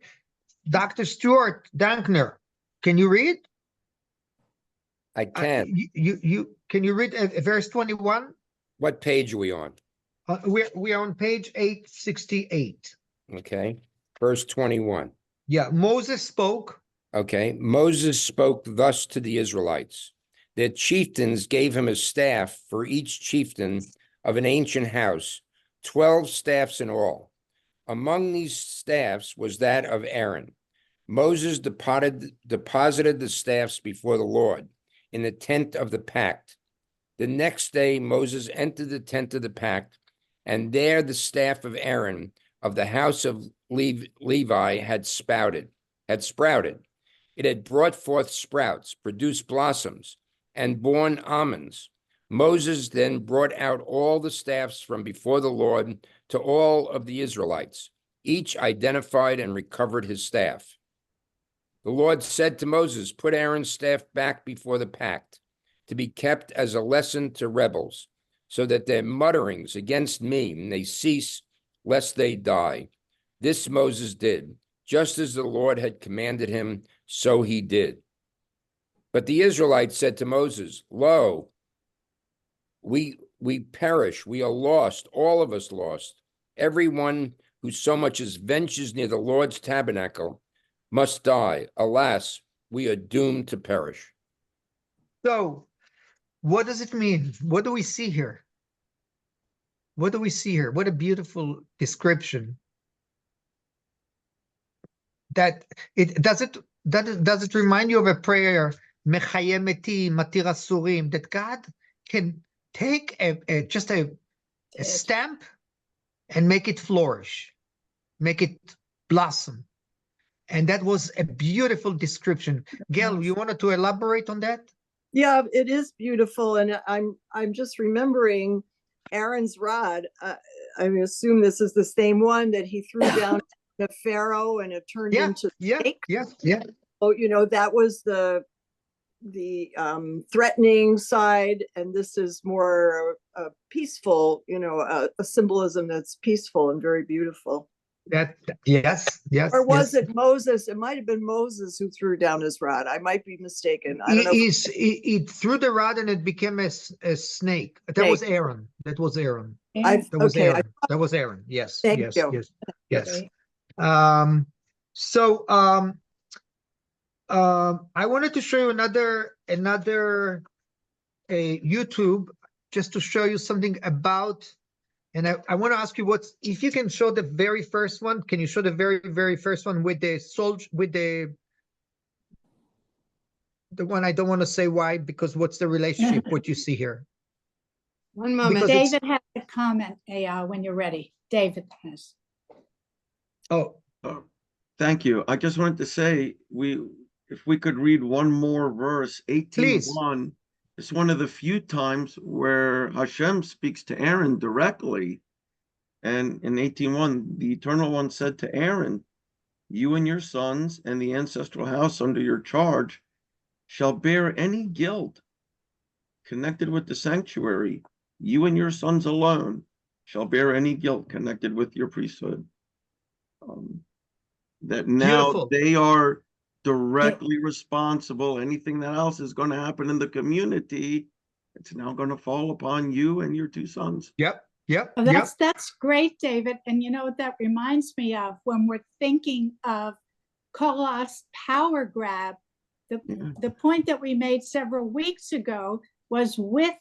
Dr. Stuart Dankner, can you read? I can. Can you read verse 21? What page are we on? We are on page 868. Okay. Verse 21. Yeah, Moses spoke. Okay. Moses spoke thus to the Israelites. Their chieftains gave him a staff for each chieftain of an ancient house, 12 staffs in all. Among these staffs was that of Aaron. Moses deposited the staffs before the Lord in the tent of the pact. The next day, Moses entered the tent of the pact, and there the staff of Aaron of the house of Levi had sprouted. It had brought forth sprouts, produced blossoms, and borne almonds. Moses then brought out all the staffs from before the Lord to all of the Israelites. Each identified and recovered his staff. The Lord said to Moses, put Aaron's staff back before the pact, to be kept as a lesson to rebels, so that their mutterings against me may cease, lest they die. This Moses did, just as the Lord had commanded him, so he did. But the Israelites said to Moses, lo, we perish, we are lost, all of us lost. Everyone who so much as ventures near the Lord's tabernacle must die. Alas, we are doomed to perish. So, what does it mean? What do we see here? What do we see here? What a beautiful description. Does it remind you of a prayer, Mechayemeti Matir Asurim, that God can take just a stamp and make it flourish, make it blossom. And that was a beautiful description. Gail, you wanted to elaborate on that? Yeah, it is beautiful. And I'm just remembering Aaron's rod, I assume this is the same one that he threw down the Pharaoh and it turned into snake. Yeah. Oh, that was the threatening side, and this is more peaceful, a symbolism that's peaceful and very beautiful. Yes. Or was it Moses? It might have been Moses who threw down his rod. I might be mistaken. I don't know. He threw the rod and it became a snake. That was Aaron. That was Aaron. That was Aaron. Yes. Thank you. Yes. So I wanted to show you another YouTube just to show you something about. And I want to ask you if you can show the very first one. Can you show the very, very first one with the soldier, with the one I don't want to say why, because what's the relationship, what you see here? One moment. David has a comment, Eyal, when you're ready. David has. Oh, thank you. I just wanted to say, if we could read one more verse, 18:1. It's one of the few times where Hashem speaks to Aaron directly. And in 18:1, the Eternal One said to Aaron, "You and your sons and the ancestral house under your charge shall bear any guilt connected with the sanctuary. You and your sons alone shall bear any guilt connected with your priesthood." That now Beautiful. They are directly responsible. Anything that else is going to happen in the community, it's now going to fall upon you and your two sons. Yep. That's great, David. And you know what that reminds me of when we're thinking of Korah's power grab. The point that we made several weeks ago was with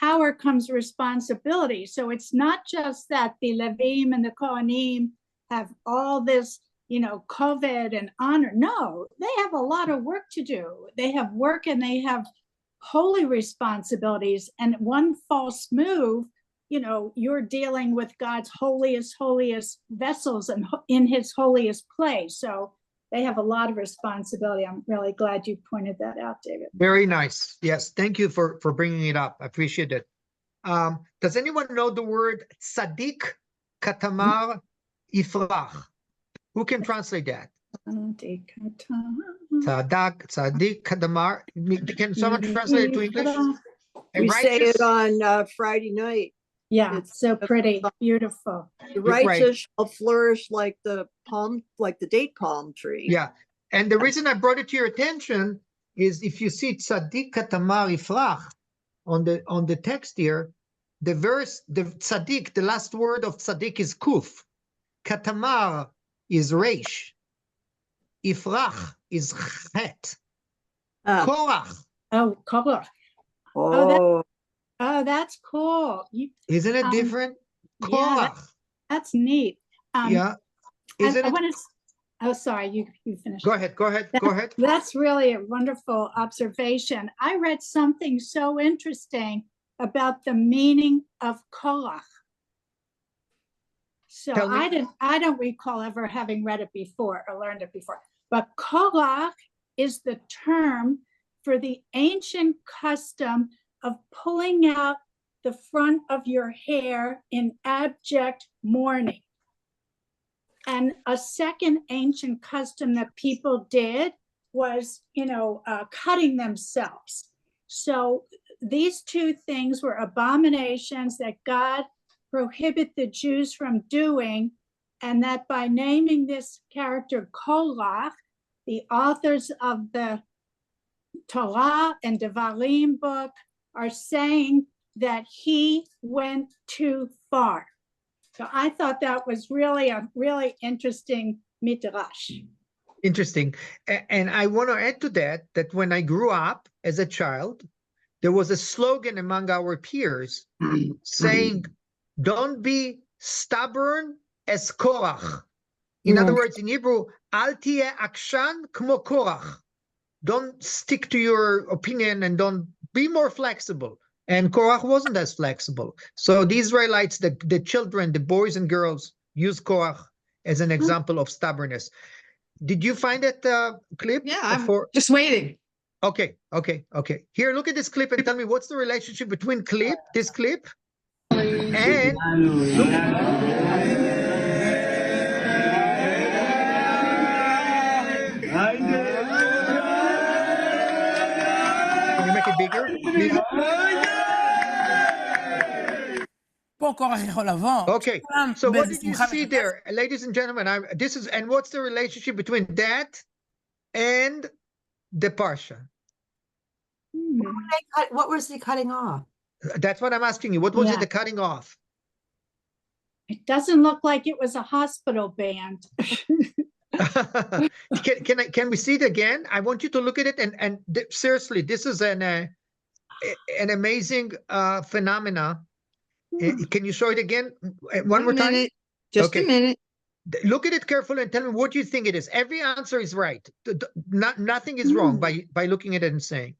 power comes responsibility. So it's not just that the Levim and the Kohanim have all this, COVID and honor. No, they have a lot of work to do. They have work and they have holy responsibilities. And one false move, you're dealing with God's holiest vessels and in his holiest place. So they have a lot of responsibility. I'm really glad you pointed that out, David. Very nice. Yes, thank you for bringing it up. I appreciate it. Does anyone know the word tzaddik, katamar, ifrach? Who can translate that? Tzaddik, katamar. Can someone translate it to English? We say it on Friday night. Yeah, it's so pretty, beautiful. The righteous shall flourish like the date palm tree. Yeah, and the reason I brought it to your attention is if you see tzaddik katamar ifrach on the text here, the tzaddik, the last word of tzaddik is kuf, katamar is reish, ifrach is chet, korach. Oh, Korah. Oh, that's cool. Isn't it different? Yeah, that's neat. Sorry, you finished. Go ahead. That's really a wonderful observation. I read something so interesting about the meaning of Korah. So I don't recall ever having read it before or learned it before. But Korah is the term for the ancient custom of pulling out the front of your hair in abject mourning. And a second ancient custom that people did was, cutting themselves. So these two things were abominations that God prohibited the Jews from doing, and that by naming this character Korah, the authors of the Torah and Devarim book are saying that he went too far. So I thought that was really a really interesting midrash. Interesting. And I want to add to that when I grew up as a child, there was a slogan among our peers saying, don't be stubborn as Korach. In other words, in Hebrew, al tieh akshan kmo Korach. Don't stick to your opinion and don't be more flexible. And Korach wasn't as flexible. So the Israelites, the children, the boys and girls, use Korach as an example of stubbornness. Did you find that clip? Yeah, I'm just waiting. Okay. Here, look at this clip and tell me what's the relationship between this clip, And look, can you make it bigger, please? Okay, so what did you see there, ladies and gentlemen? And what's the relationship between that and the Parsha? What was he cutting off? That's what I'm asking you. What was it the cutting off? It doesn't look like it was a hospital band. Can we see it again? I want you to look at it and seriously, this is an amazing phenomena. Can you show it again one more time? Just a minute. Look at it carefully and tell me what you think it is. Every answer is right. Nothing is wrong by looking at it and saying.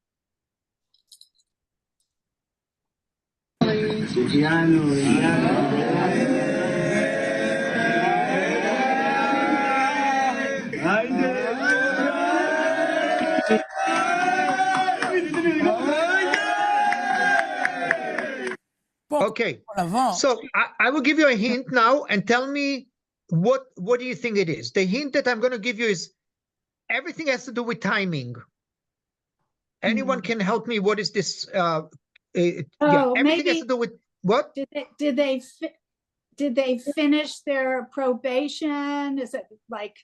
Okay, so I will give you a hint now and tell me what do you think it is. The hint that I'm going to give you is everything has to do with timing. Anyone can help me? What is this? Everything maybe has to do with what? Did they finish their probation? Is it like,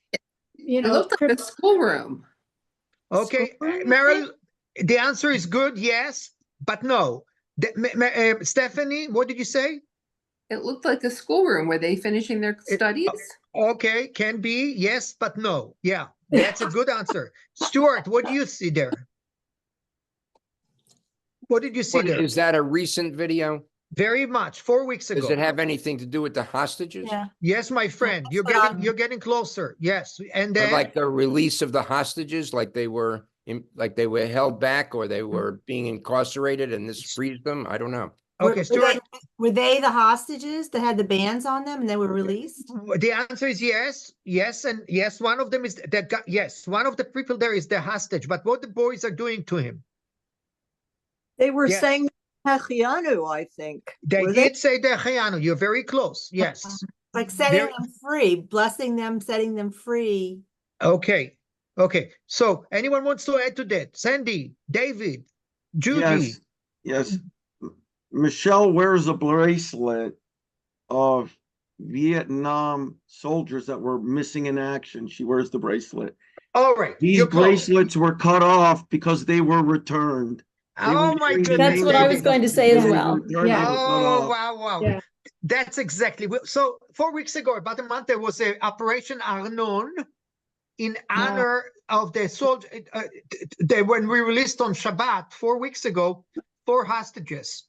It looked like a schoolroom. Okay, Meryl, the answer is good, yes, but no. Stephanie, what did you say? It looked like a schoolroom. Were they finishing their studies? Okay, can be, yes, but no. Yeah, that's a good answer. Stuart, what do you see there? What did you see there? Is that a recent video? Very much, 4 weeks ago. Does it have anything to do with the hostages? Yeah. Yes, my friend, you're getting closer. Yes, and Or then like the release of the hostages, like they were held back or they were being incarcerated and this frees them. I don't know. Okay, Stuart. Were they the hostages that had the bands on them and they were released? The answer is yes, and yes. One of them is that guy. Yes, one of the people there is the hostage. But what the boys are doing to him? They were saying Hechianu, I think. They did say the Hechianu. You're very close. Yes. Like setting them free, blessing them, setting them free. Okay. Okay. So anyone wants to add to that? Sandy, David, Judy. Yes. Michelle wears a bracelet of Vietnam soldiers that were missing in action. She wears the bracelet. All right. These bracelets were cut off because they were returned. Oh my goodness. That's what I was going to say as well. Yeah. Oh, wow. Yeah. That's exactly. So 4 weeks ago, about a month, there was a Operation Arnon in honor of the soldier. When we released on Shabbat 4 weeks ago, 4 hostages.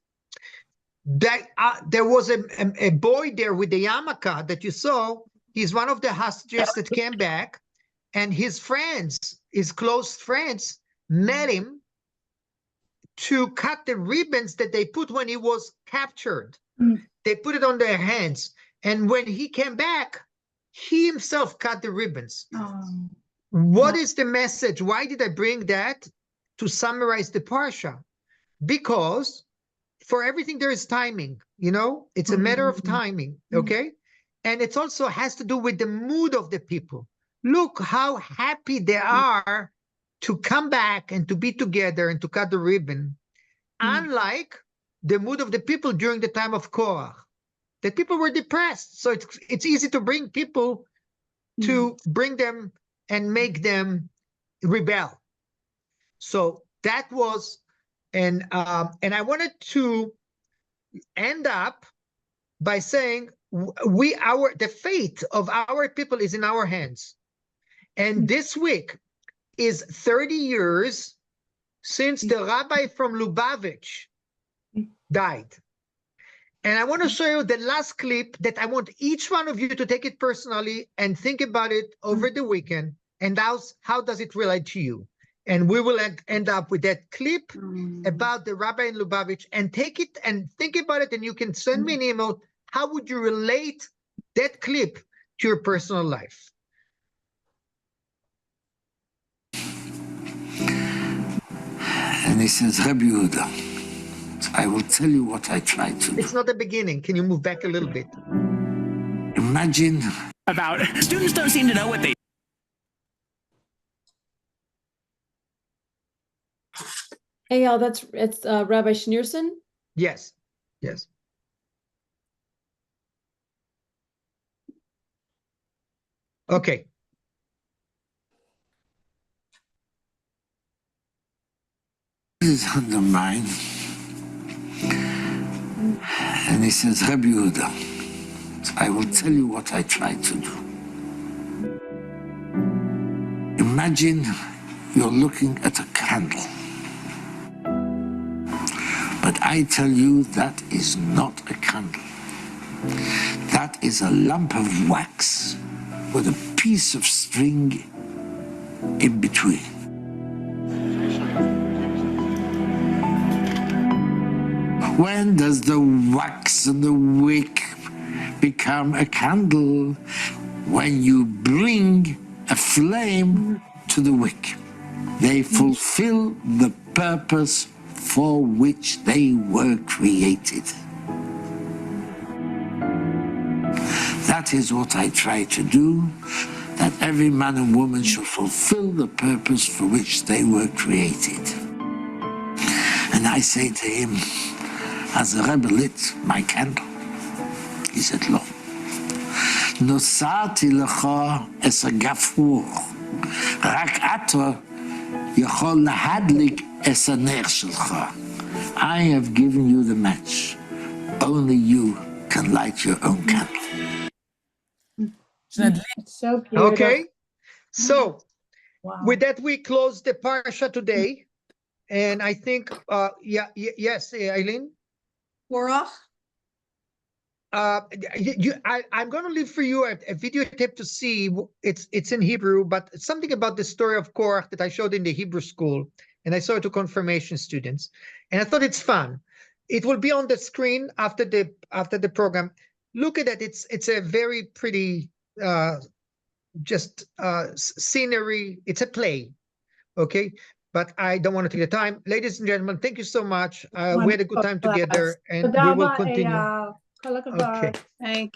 There was a boy there with the yarmulke that you saw. He's one of the hostages that came back, and his friends, his close friends, met him to cut the ribbons that they put when he was captured. They put it on their hands, and when he came back, he himself cut the ribbons. What is the message? Why did I bring that? To summarize the Parsha, because for everything there is timing, it's a matter of timing, okay? And it also has to do with the mood of the people. Look how happy they are to come back and to be together and to cut the ribbon, unlike the mood of the people during the time of Korah. The people were depressed, so it's easy to bring people to bring them and make them rebel. So that was, and I wanted to end up by saying the fate of our people is in our hands. And this week is 30 years since the rabbi from Lubavitch died. And I want to show you the last clip that I want each one of you to take it personally and think about it over the weekend. And how does it relate to you? And we will end up with that clip about the rabbi in Lubavitch, and take it and think about it. And you can send me an email. How would you relate that clip to your personal life? אני says, Rabbi Yehuda, I will tell you what I tried to do. It's not the beginning. Can you move back a little bit? Imagine. About students don't seem to know what they. Eyal, it's Rabbi Schneerson? Yes, yes. Okay. Is under mine, and he says, Rabbi Yehuda, I will tell you what I tried to do. Imagine you're looking at a candle, but I tell you that is not a candle. That is a lump of wax with a piece of string in between. When does the wax and the wick become a candle? When you bring a flame to the wick. They fulfill the purpose for which they were created. That is what I try to do, that every man and woman should fulfill the purpose for which they were created. And I say to him, as the Rebbe lit my candle, he said, "Lo, nosati lecha es hagafur, rak ato yachol lahadlik es haner shelcha." I have given you the match. Only you can light your own candle. It's so beautiful. Okay. So Wow. with that, we close the Parsha today. And I think, yes, Eileen? Korah? I'm going to leave for you a videotape to see. It's in Hebrew, but something about the story of Korah that I showed in the Hebrew school, and I saw it to confirmation students, and I thought it's fun. It will be on the screen after the program. Look at that. It's a very pretty scenery. It's a play, okay? But I don't want to take the time. Ladies and gentlemen, thank you so much. We had a good time together, and we will continue. Okay. Thank you.